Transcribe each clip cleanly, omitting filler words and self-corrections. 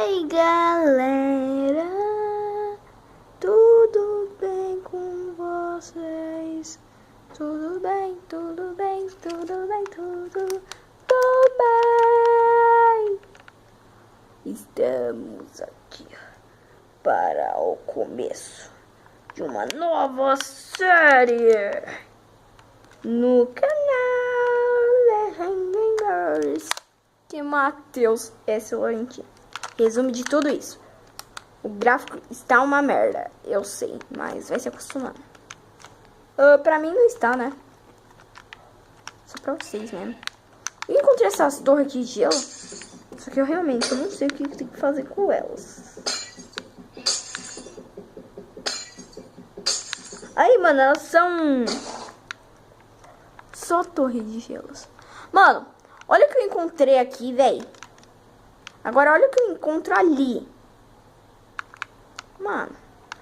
Ei, galera, tudo bem com vocês? Tudo bem, tudo bem, tudo bem, tudo bem. Estamos aqui para o começo de uma nova série no canal Legenders que Matheus é excelente. Resumo de tudo isso: o gráfico está uma merda, eu sei, mas vai se acostumando. Pra mim não está, né? Só pra vocês mesmo. Eu encontrei essas torres de gelo, só que eu realmente não sei o que eu tenho que fazer com elas. Aí, mano, elas são só torres de gelos. Mano, olha o que eu encontrei aqui, velho. Agora olha o que eu encontro ali. Mano,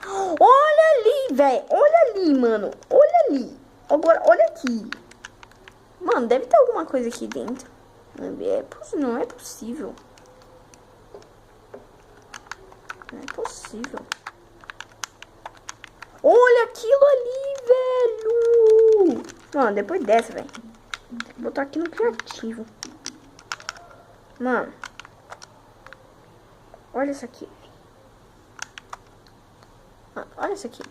olha ali, velho. Olha ali, mano. Olha ali. Agora, olha aqui. Mano, deve ter alguma coisa aqui dentro. Não é possível. Não é possível. Olha aquilo ali, velho. Mano, depois dessa, velho. Vou botar aqui no criativo. Mano. Olha isso aqui. Mano, olha isso aqui.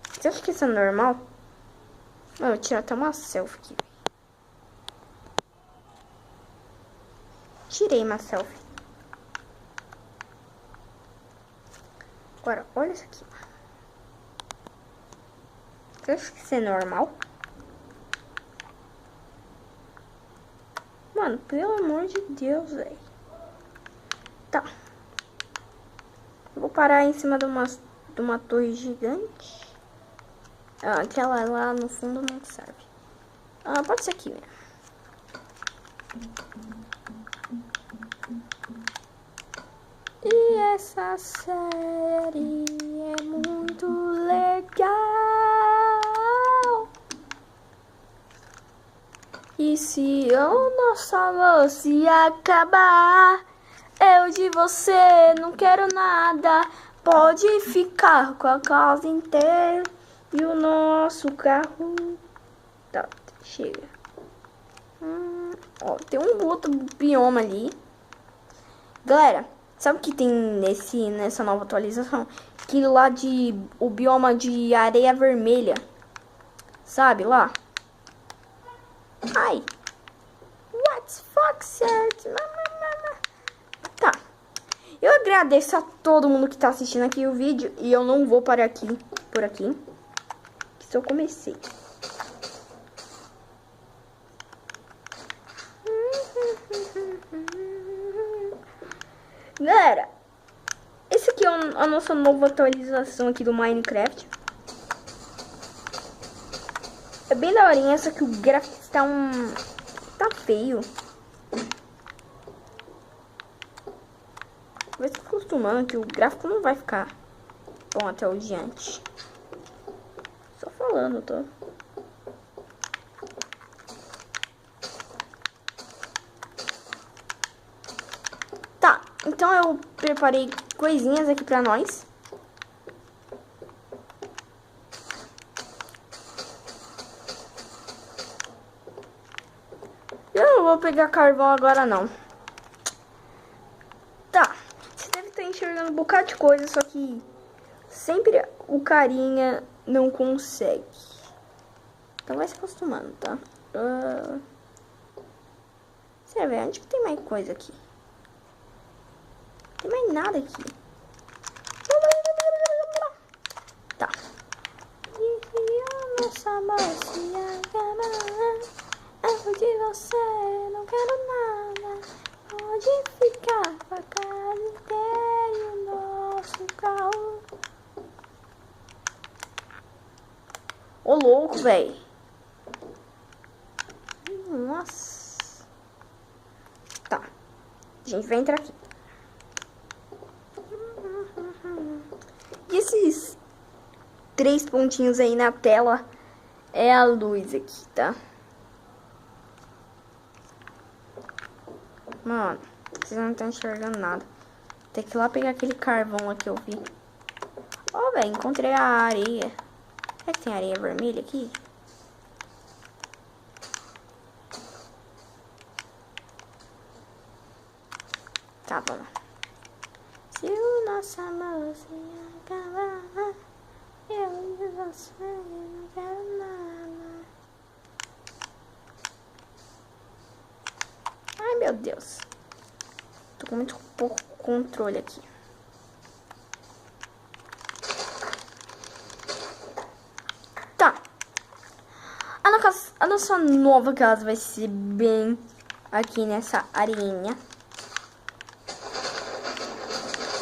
Você acha que isso é normal? Mano, eu vou tirar até uma selfie aqui. Tirei uma selfie. Agora, olha isso aqui. Você acha que isso é normal? Mano, pelo amor de Deus, velho. Tá. Eu vou parar em cima de uma torre gigante. Ah, aquela lá no fundo não serve. Ah, pode ser aqui mesmo. E essa série é muito legal. E se o nosso amor se acabar, eu de você não quero nada. Pode ficar com a casa inteira e o nosso carro. Tá, chega. Ó, tem um outro bioma ali. Galera, sabe o que tem nessa nova atualização? Aquilo lá o bioma de areia vermelha. Sabe lá? Ai. What's fuck, certo? Tá. Eu agradeço a todo mundo que tá assistindo aqui o vídeo. E eu não vou parar por aqui. Que só comecei. Galera, esse aqui é a nossa nova atualização aqui do Minecraft. É bem daorinha, só que o gráfico tá tá feio. Vai se acostumando que o gráfico não vai ficar bom até o diante. Só falando, tá? Tá, então eu preparei coisinhas aqui pra nós. Eu não vou pegar carvão agora, não. Tá, você deve estar enxergando um bocado de coisa, só que sempre o carinha não consegue. Então vai se acostumando, tá? Você vê, onde que tem mais coisa aqui? Não tem mais nada aqui. Tá. E se a nossa amor se acabar, eu de você não quero nada. Pode ficar com a casa inteira e o nosso carro. Ô louco, velho. Nossa. Tá. A gente vai entrar aqui. E esses 3 pontinhos aí na tela é a luz aqui, tá? Mano, vocês não estão enxergando nada. Tem que ir lá pegar aquele carvão lá que eu vi. Ó, velho, encontrei a areia. Será que tem areia vermelha aqui? Tá, vamos lá. Se o nosso amor se acabar, eu e você não quero nada. Ai, meu Deus. Tô com muito pouco controle aqui. Tá. A nossa nova casa vai ser bem aqui nessa areinha.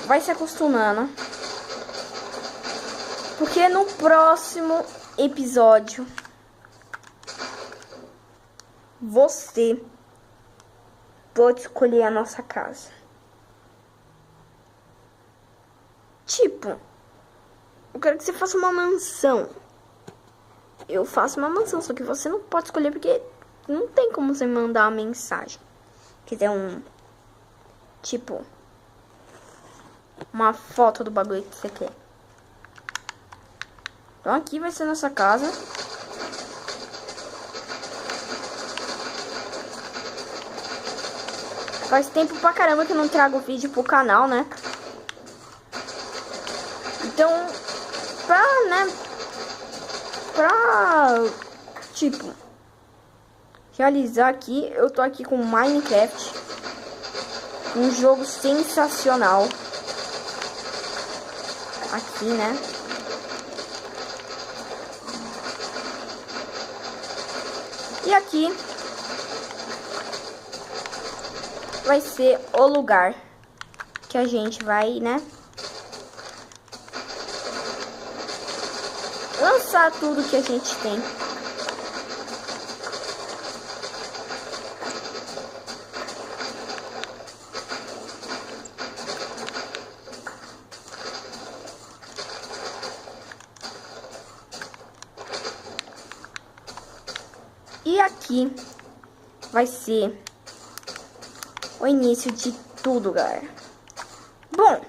Vai se acostumando. Porque no próximo episódio você pode escolher a nossa casa. Tipo, eu quero que você faça uma mansão. Eu faço uma mansão, só que você não pode escolher porque não tem como você mandar uma mensagem. Quiser tipo, uma foto do bagulho que você quer. Então aqui vai ser nossa casa. Faz tempo pra caramba que eu não trago vídeo pro canal, né? Então, tipo, realizar aqui, eu tô aqui com Minecraft. Um jogo sensacional. Aqui, né? E aqui vai ser o lugar que a gente vai, né, lançar tudo que a gente tem. E aqui vai ser o início de tudo, galera. Bom,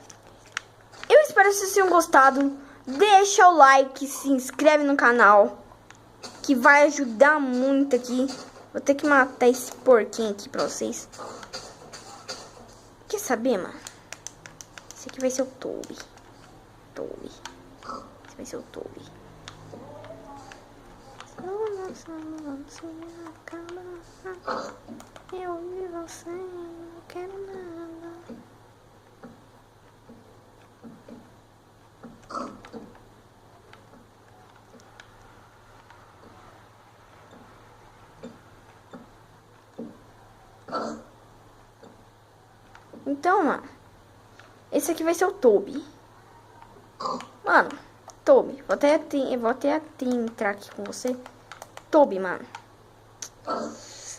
eu espero que vocês tenham gostado. Deixa o like, se inscreve no canal, que vai ajudar muito aqui. Vou ter que matar esse porquinho aqui pra vocês. Quer saber, mano? Esse aqui vai ser o Toby. Esse vai ser o Toby. Eu e você não quero nada. Então, mano, esse aqui vai ser o Toby. Mano, Toby, vou até entrar aqui com você. Toby, mano,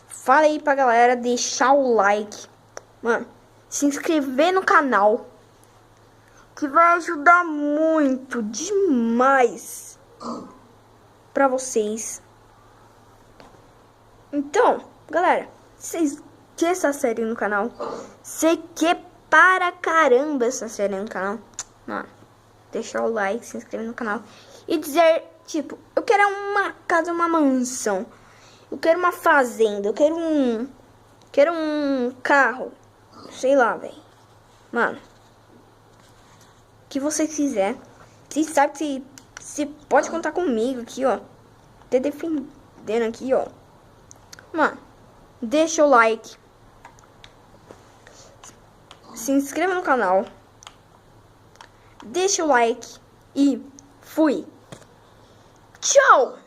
fala aí pra galera deixar o like, mano, se inscrever no canal, que vai ajudar muito, demais, pra vocês. Então, galera, vocês querem essa série no canal? Você quer para caramba essa série no canal? Mano, deixar o like, se inscrever no canal e dizer, tipo, eu quero uma casa, uma mansão, eu quero uma fazenda, eu quero um carro, sei lá, velho. Mano, o que você quiser, você sabe que você pode contar comigo aqui, ó, até defendendo aqui, ó. Mano, deixa o like, se inscreva no canal, deixa o like e fui. Tchau!